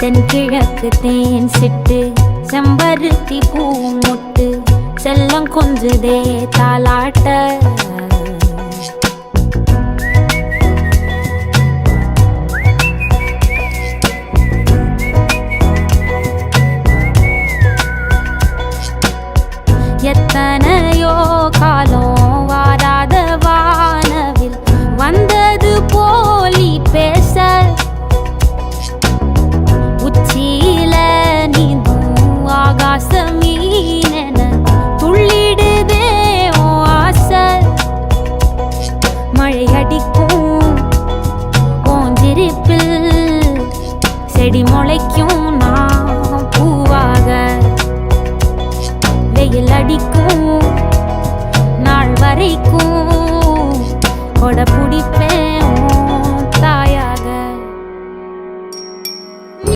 தென்கிழக்கு தேன் சிட்டு செம்பருத்தி பூ முட்டு செல்லம் கொஞ்சுதே தாலாட்ட எத்தனையோ காலம் வாராத வானவில் வந்தது போலி பேச உச்சியில நீந்தும் ஆகாச மீனென துள்ளிடுதே ஆசை மழை அடிக்கும் ஓஞ்சிருப்பில் செடி முளைக்கும் நான் பூவாக வெயில் அடிக்கும் நாள் வரைக்கும் கொடை பிடிப்ப